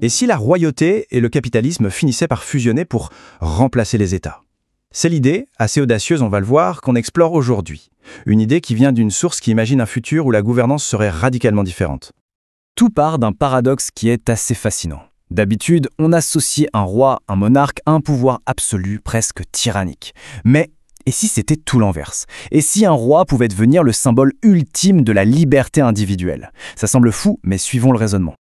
Et si la royauté et le capitalisme finissaient par fusionner pour remplacer les États? C'est l'idée, assez audacieuse on va le voir, qu'on explore aujourd'hui. Une idée qui vient d'une source qui imagine un futur où la gouvernance serait radicalement différente. Tout part d'un paradoxe qui est assez fascinant. D'habitude, on associe un roi, un monarque, à un pouvoir absolu, presque tyrannique. Mais et si c'était tout l'inverse? Et si un roi pouvait devenir le symbole ultime de la liberté individuelle? Ça semble fou, mais suivons le raisonnement.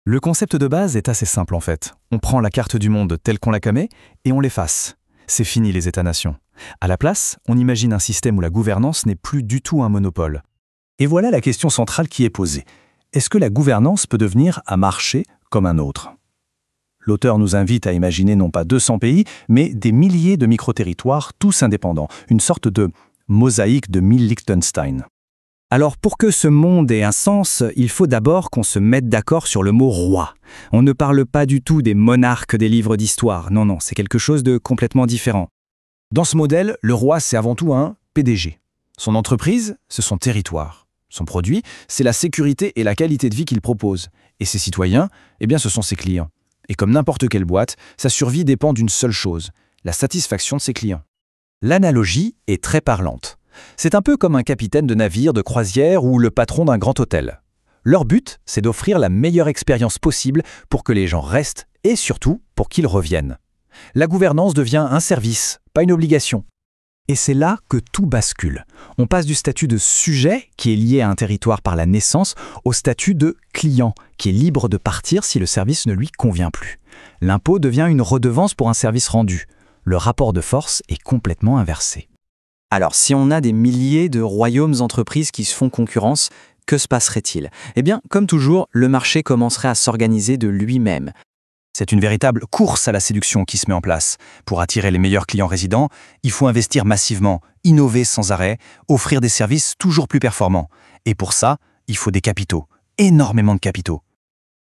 Le concept de base est assez simple en fait. On prend la carte du monde telle qu'on la connaît et on l'efface. C'est fini les États-nations. À la place, on imagine un système où la gouvernance n'est plus du tout un monopole. Et voilà la question centrale qui est posée. Est-ce que la gouvernance peut devenir un marché comme un autre? L'auteur nous invite à imaginer non pas 200 pays, mais des milliers de micro-territoires, tous indépendants, une sorte de mosaïque de 1000 Liechtenstein. Alors pour que ce monde ait un sens, il faut d'abord qu'on se mette d'accord sur le mot roi. On ne parle pas du tout des monarques des livres d'histoire, non, c'est quelque chose de complètement différent. Dans ce modèle, le roi c'est avant tout un PDG. Son entreprise, c'est son territoire. Son produit, c'est la sécurité et la qualité de vie qu'il propose. Et ses citoyens, eh bien ce sont ses clients. Et comme n'importe quelle boîte, sa survie dépend d'une seule chose, la satisfaction de ses clients. L'analogie est très parlante. C'est un peu comme un capitaine de navire de croisière ou le patron d'un grand hôtel. Leur but, c'est d'offrir la meilleure expérience possible pour que les gens restent et surtout pour qu'ils reviennent. La gouvernance devient un service, pas une obligation. Et c'est là que tout bascule. On passe du statut de sujet, qui est lié à un territoire par la naissance, au statut de client, qui est libre de partir si le service ne lui convient plus. L'impôt devient une redevance pour un service rendu. Le rapport de force est complètement inversé. Alors, si on a des milliers de royaumes-entreprises qui se font concurrence, que se passerait-il? Eh bien, comme toujours, le marché commencerait à s'organiser de lui-même. C'est une véritable course à la séduction qui se met en place. Pour attirer les meilleurs clients résidents, il faut investir massivement, innover sans arrêt, offrir des services toujours plus performants. Et pour ça, il faut des capitaux, énormément de capitaux.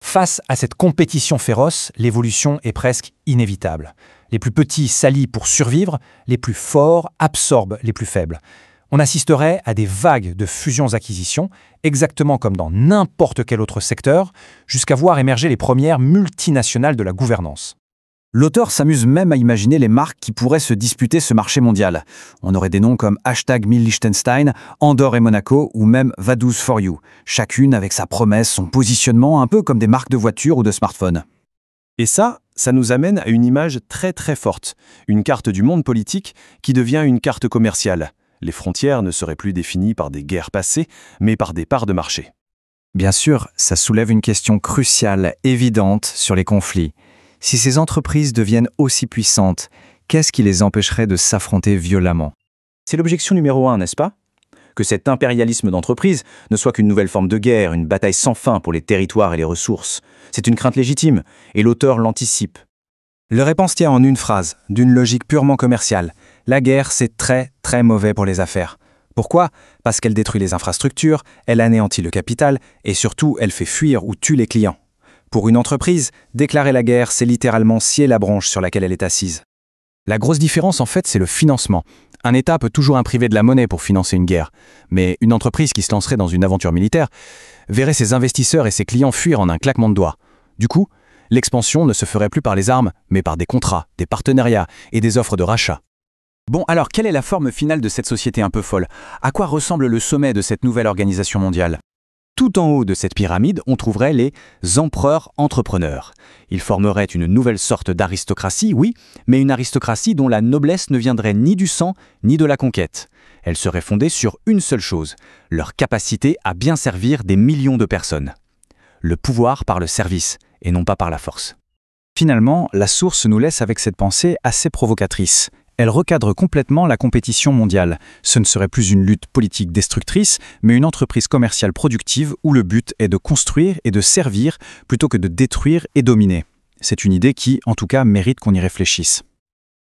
Face à cette compétition féroce, l'évolution est presque inévitable. Les plus petits s'allient pour survivre, les plus forts absorbent les plus faibles. On assisterait à des vagues de fusions-acquisitions, exactement comme dans n'importe quel autre secteur, jusqu'à voir émerger les premières multinationales de la gouvernance. L'auteur s'amuse même à imaginer les marques qui pourraient se disputer ce marché mondial. On aurait des noms comme #1000Liechtenstein, Andorre et Monaco ou même Vaduz for You, chacune avec sa promesse, son positionnement, un peu comme des marques de voitures ou de smartphones. Et ça nous amène à une image très très forte, une carte du monde politique qui devient une carte commerciale. Les frontières ne seraient plus définies par des guerres passées, mais par des parts de marché. Bien sûr, ça soulève une question cruciale, évidente, sur les conflits. Si ces entreprises deviennent aussi puissantes, qu'est-ce qui les empêcherait de s'affronter violemment? C'est l'objection numéro 1, n'est-ce pas? Que cet impérialisme d'entreprise ne soit qu'une nouvelle forme de guerre, une bataille sans fin pour les territoires et les ressources. C'est une crainte légitime, et l'auteur l'anticipe. Le réponse tient en une phrase, d'une logique purement commerciale. La guerre, c'est très, très mauvais pour les affaires. Pourquoi? Parce qu'elle détruit les infrastructures, elle anéantit le capital, et surtout, elle fait fuir ou tue les clients. Pour une entreprise, déclarer la guerre, c'est littéralement scier la branche sur laquelle elle est assise. La grosse différence, en fait, c'est le financement. Un État peut toujours imprimer de la monnaie pour financer une guerre, mais une entreprise qui se lancerait dans une aventure militaire verrait ses investisseurs et ses clients fuir en un claquement de doigts. Du coup, l'expansion ne se ferait plus par les armes, mais par des contrats, des partenariats et des offres de rachat. Bon, alors quelle est la forme finale de cette société un peu folle? À quoi ressemble le sommet de cette nouvelle organisation mondiale? Tout en haut de cette pyramide, on trouverait les empereurs-entrepreneurs. Ils formeraient une nouvelle sorte d'aristocratie, oui, mais une aristocratie dont la noblesse ne viendrait ni du sang, ni de la conquête. Elle serait fondée sur une seule chose, leur capacité à bien servir des millions de personnes. Le pouvoir par le service, et non pas par la force. Finalement, la source nous laisse avec cette pensée assez provocatrice. Elle recadre complètement la compétition mondiale. Ce ne serait plus une lutte politique destructrice, mais une entreprise commerciale productive où le but est de construire et de servir plutôt que de détruire et dominer. C'est une idée qui, en tout cas, mérite qu'on y réfléchisse.